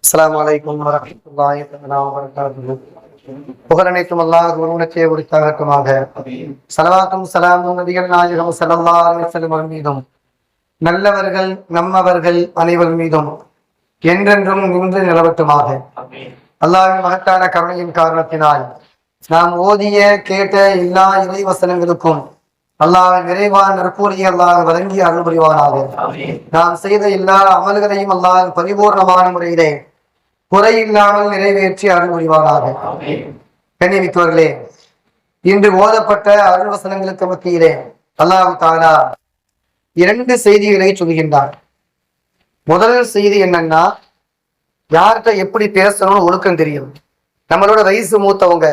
அஸ்ஸலாமு அலைக்கும் வரஹ்மத்துல்லாஹி வபரகாத்துஹு. புகழனைத்தும் அல்லாஹ் ஒருவனுக்கே உரித்தாகட்டுமாக. ஸலவாத்தும் ஸலாமும் நபிகள் நாயகம் ஸல்லல்லாஹு அலைஹி வஸல்லம் மீதும் நல்லவர்கள் நம்மவர்கள் அனைவர் மீதும் என்றென்றும் நின்று நிலவட்டுமாக. அல்லாஹ்வின் மகத்தான கருணையின் காரணத்தினால் நாம் ஓதிய கேட்ட எல்லா இறை வசனங்களுக்கும் அல்லாஹ் விரைவான நற்பூரியை அல்லாஹ் வழங்கி அருள் புரிவானாக. நாம் செய்த எல்லா அமல்களையும் அல்லாஹ் பரிபூர்ணமான முறையிலே குறையில்லாமல் நிறைவேற்றி அருள் புரிவானாக. கண்ணியமிக்கவர்களே, இன்று ஓதப்பட்ட அருள் வசனங்களுக்கு மத்தியிலே அல்லாஹ் தஆலா இரண்டு செய்திகளை சொல்கின்றார். முதல் செய்தி என்னன்னா, யார்கிட்ட எப்படி பேசணும்னு ஒழுக்கம் தெரியும். நம்மளோட வயசு மூத்தவங்க,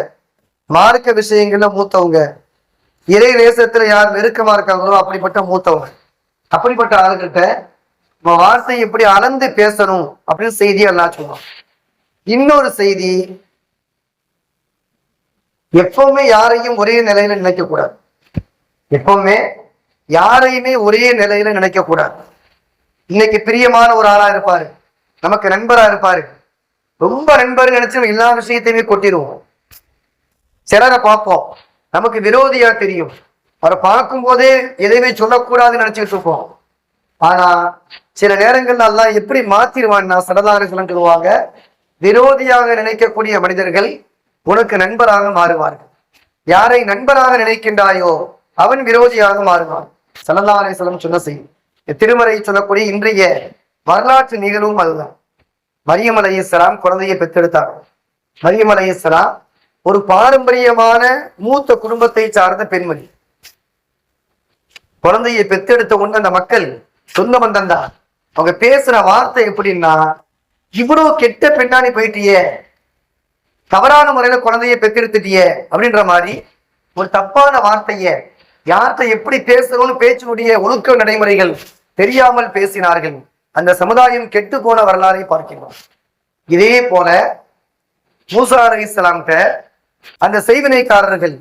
மார்க்க விஷயங்கள்ல மூத்தவங்க, இறை தேசத்துல யார் நெருக்கமா இருக்காங்களோ அப்படிப்பட்ட மூத்தவங்க, அப்படிப்பட்ட ஆளுகிட்ட நம்ம வார்த்தை எப்படி அளந்து பேசணும் அப்படின்னு செய்தி எல்லாம் சொல்லுவோம். இன்னொரு செய்தி, எப்பவுமே யாரையும் ஒரே நிலையில நினைக்க கூடாது. எப்பவுமே யாரையுமே ஒரே நிலையில நினைக்க கூடாது. இன்னைக்கு பிரியமான ஒரு ஆளா இருப்பாரு, நமக்கு நண்பரா இருப்பாரு, ரொம்ப நண்பர் நினைச்சு எல்லா விஷயத்தையுமே கொட்டிடுவோம். சிலரை பார்ப்போம், நமக்கு விரோதியா தெரியும், அவரை பார்க்கும் போதே எதையுமே சொல்லக்கூடாதுன்னு நினைச்சிட்டு இருப்போம். ஆனா சில நேரங்கள்ல அல்லாஹ் எப்படி மாத்திருவான்னா, ஸல்லல்லாஹு அலைஹி வஸல்லம் சொல்லுவாங்க, விரோதியாக நினைக்கக்கூடிய மனிதர்கள் உனக்கு நண்பராக மாறுவார்கள். யாரை நண்பராக நினைக்கின்றாயோ அவன் விரோதியாக மாறுவான். ஸல்லல்லாஹு அலைஹி வஸல்லம் சொன்ன செய்தி, திருமறை சொல்லக்கூடிய இன்றைய வரலாற்று நிகழ்வும் அதுதான். மரியம் அலைஹிஸ்ஸலாம் குழந்தையை பெற்றெடுத்தார். மரியம் அலைஹிஸ்ஸலாம் ஒரு பாரம்பரியமான மூத்த குடும்பத்தை சார்ந்த பெண்மணி. குழந்தையை பெற்றெடுத்த உடனே அந்த மக்கள் சொந்த பந்தம் தான். அவங்க பேசுற வார்த்தை எப்படின்னா, இவ்வளவு கெட்ட பெண்ணாணி போயிட்டியே, தவறான முறையில குழந்தையை பெற்றெடுத்துட்டியே அப்படின்ற மாதிரி ஒரு தப்பான வார்த்தைய, யார்கிட்ட எப்படி பேசணும்னு பேச்சினுடைய ஒழுக்க நடைமுறைகள் தெரியாமல் பேசினார்கள். அந்த சமுதாயம் கெட்டு போன வரலாறை பார்க்கிறோம். இதே போல மூசா அலைஹிஸ்ஸலாம்கிட்ட அந்த செய்வினைக்காரர்கள்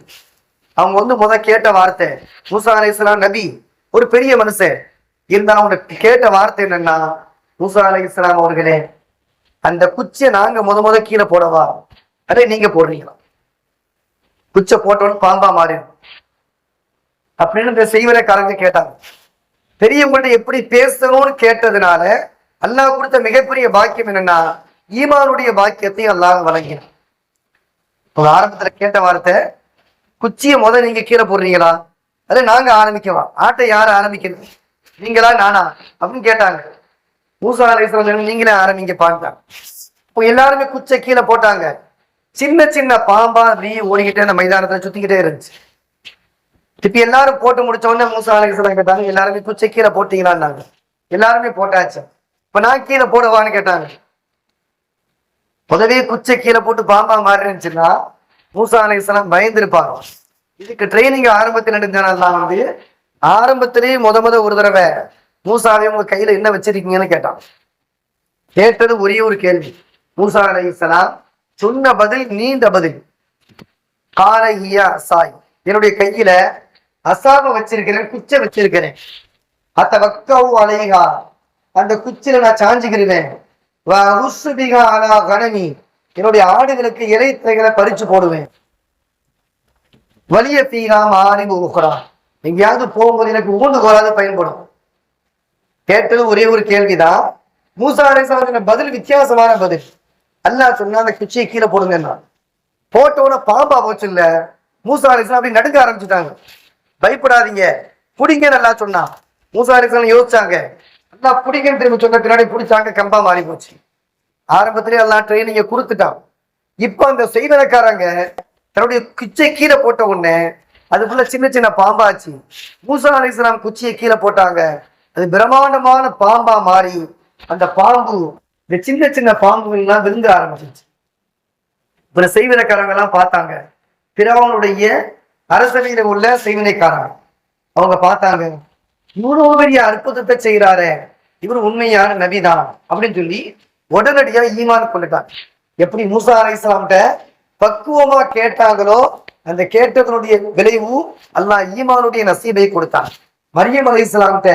அவங்க கேட்ட வார்த்தை, மூசா அலைஹிஸ்ஸலாம் நபி, ஒரு பெரிய மனுஷன் இருந்தா அவங்க கேட்ட வார்த்தை என்னன்னா, மூசா அலைஹிஸ்ஸலாம் அவர்களே, அந்த குச்சியை நாங்க முத கீழே போடவா, அதே நீங்க போடுறீங்களா? குச்சை போட்டோன்னு பாம்பா மாறிடும் அப்படின்னு இந்த செய்வினைக்காரங்க கேட்டாங்க. பெரியவங்கள்ட்ட எப்படி பேசணும்னு கேட்டதுனால அல்லாஹ் கொடுத்த மிகப்பெரிய பாக்கியம் என்னன்னா, ஈமானுடைய பாக்கியத்தை அல்லாஹ் வழங்கினான். ஆரம்பத்துல கேட்ட வார்த்தை, குச்சியை நீங்க கீழே போடுறீங்களா, அதை நாங்க ஆரம்பிக்கவா, ஆட்டை யாரு ஆரம்பிக்கிறது, நீங்களா நானா அப்படின்னு கேட்டாங்க. மூசா அலைஹிஸ்ஸலாம் நீங்களே ஆரம்பிங்க பார்த்தாங்க. இப்போ எல்லாருமே குச்சை கீழே போட்டாங்க. சின்ன சின்ன பாம்பா அப்படியே ஓடிக்கிட்டே அந்த மைதானத்துல சுத்திக்கிட்டே இருந்துச்சு. இப்ப எல்லாரும் போட்டு முடிச்ச உடனே மூசா அலைஹிஸ்ஸலாம் கேட்டாங்க, எல்லாருமே குச்சை கீழே போட்டீங்களான்னாங்க. எல்லாருமே போட்டாச்சு. இப்ப நான் கீழே போடுவான்னு கேட்டாங்க. முதவே குச்சை கீழே போட்டு பாம்பா மாறி இருந்துச்சுன்னா மூசா அலைஹிஸ்ஸலாம் பயந்துருப்பாங்க. இதுக்கு ட்ரைனிங் ஆரம்பத்தில் நடந்ததுனால ஆரம்பத்திலேயே முத ஒரு தடவை மூசாவை உங்க கையில என்ன வச்சிருக்கீங்கன்னு கேட்டான். கேட்டது ஒரே ஒரு கேள்வி. மூசா அலைஹிஸ்ஸலாம் சொன்ன பதில் நீண்ட பதில். காலையா சாய், என்னுடைய கையில அசாப வச்சிருக்கிறேன், குச்சை வச்சிருக்கிறேன். அத்த வக்கவு அலைகா, அந்த குச்சில நான் சாஞ்சுக்கிறேன். என்னுடைய ஆடுகளுக்கு இறைத்தைகளை பறிச்சு போடுவேன். வலிய பீகாம ஆரிபு உக்ரா, எங்கேயாவது போகும்போது எனக்கு ஊண்டுகோலாவது பயன்படும். கேட்டது ஒரே ஒரு கேள்விதான். மூசா அலைஹிஸ்ஸலாம் பதில் வித்தியாசமான பதில். அல்லாஹ் சொன்னா அந்த குச்சியை கீழே போடுங்கன்னா, போட்டோட பாம்பா போச்சு இல்ல. மூசா அலைஹிஸ்ஸலாம் அப்படி நடுக்க ஆரம்பிச்சுட்டாங்க. பயப்படாதீங்க, புடிங்கன்னு அல்லாஹ் சொன்னா. மூசா அலைஹிஸ்ஸலாம் யோசிச்சாங்க, அல்லாஹ் புடிங்கன்னு திரும்ப சொன்ன பின்னாடி பிடிச்சாங்க, கம்பா மாறி போச்சு. ஆரம்பத்திலே எல்லாம் ட்ரைனிங்க கொடுத்துட்டான். இப்ப அந்த செய்வனக்காரங்க தன்னுடைய குச்சை கீழே போட்ட உடனே அதுக்குள்ள சின்ன சின்ன பாம்பாச்சு. மூசா அலைஹிஸ்ஸலாம் குச்சியை கீழே போட்டாங்க. அது பிரம்மாண்டமான பாம்பா மாறி அந்த பாம்பு இந்த சின்ன சின்ன பாம்புகள் எல்லாம் விழுங்க ஆரம்பிச்சிச்சு. இப்ப செய்வினைக்காரங்க எல்லாம் பார்த்தாங்க. பிறவனுடைய அரசவையில உள்ள செய்வினைக்காரங்க அவங்க பார்த்தாங்க, இவ்வளவு பெரிய அற்புதத்தை செய்யறாரு, இவர் உண்மையான நபிதான் அப்படின்னு சொல்லி உடனடியா ஈமான் கொண்டுட்டாங்க. எப்படி மூசா அலைஹிஸ்ஸலாம்கிட்ட பக்குவமா கேட்டாங்களோ அந்த கேட்டதனுடைய விளைவு அல்லாஹ் ஈமானுடைய நசீபை கொடுத்தான். மரியம் அலைஹிஸ்ஸலாம்கிட்ட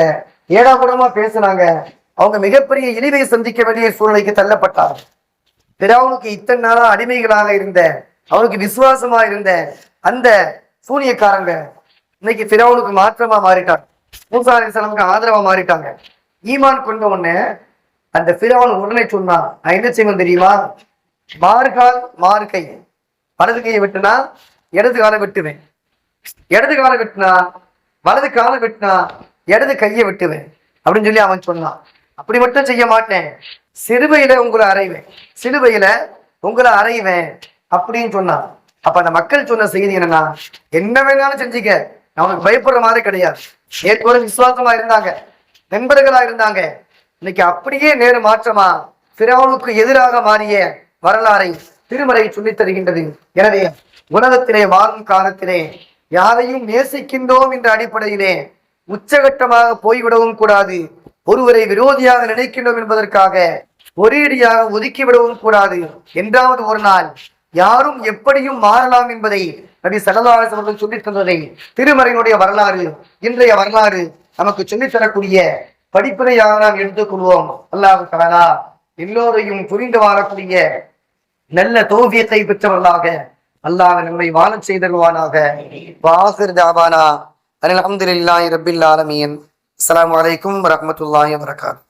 ஏடாகுடமா பேசினாங்க. அவங்க மிகப்பெரிய இழிவை சந்திக்க வேண்டிய சூழ்நிலைக்கு தள்ளப்பட்டார். பிறவுனுக்கு இத்தனை நாளா அடிமைகளாக இருந்த, அவனுக்கு விசுவாசமா இருந்த அந்த சூனியக்காரங்க இன்னைக்கு பிறவுனுக்கு மாற்றமா மாறிட்டாங்க, மூசா அலைஹிஸ்ஸலாமுக்கு ஆதரவா மாறிட்டாங்க. ஈமான் கொண்ட உடனே அந்த பிறவன் உடனே சொன்னான், நான் என்ன செய்வேன் தெரியுமா, மாறுகால் மாறு கை, வலது கையை வெட்டினா இடது காலை வெட்டுவேன், இடது காலை வெட்டினா வலது காலை வெட்டினா இடது கையை வெட்டுவேன் அப்படின்னு சொல்லி அவன் சொன்னான். அப்படி மட்டும் செய்ய மாட்டேன், சிலுவையில உங்களை அறைவேன், சிலுவையில உங்களை அறைவேன் அப்படின்னு சொன்னான். அப்ப அந்த மக்கள் சொன்ன செய்தி என்னன்னா, என்ன வேணாலும் செஞ்சுக்க, அவனுக்கு பயப்படுற மாதிரி கிடையாது. ஏற்கனவே விசுவாசமா இருந்தாங்க, நண்பர்களா இருந்தாங்க. இன்னைக்கு அப்படியே நேரு மாற்றமா பிறவுனுக்கு எதிராக மாறிய வரலாறை திருமறை சொல்லித் தருகின்றது. எனவே உலகத்திலே வாழும் காலத்திலே யாரையும் நேசிக்கின்றோம் என்ற அடிப்படையிலே உச்சகட்டமாக போய்விடவும் கூடாது, ஒருவரை விரோதியாக நினைக்கின்றோம் என்பதற்காக ஒரேடியாக ஒதுக்கிவிடவும் கூடாது. என்றாவது ஒரு நாள் யாரும் எப்படியும் மாறலாம் என்பதை நபி ஸல்லல்லாஹு அலைஹி வஸல்லம் சொல்லித் தந்ததை திருமறையினுடைய வரலாறு, இன்றைய வரலாறு நமக்கு சொல்லித் தரக்கூடிய படிப்பினையாக நாம் எடுத்துக்கொள்வோம். அல்லாஹ் தஆலா எல்லோரையும் புரிந்து வாழக்கூடிய நல்ல தௌஃபீகை பெற்றவர்களாக அல்லாஹ் நம்மை வாழச் செய்தருவானாக. வாஹிர் தஅவானா அல்ஹம்துலில்லாஹி ரப்பில் ஆலமீன். அஸ்ஸலாமு அலைக்கும் வரஹ்மத்துல்லாஹி வபரகாத்துஹு.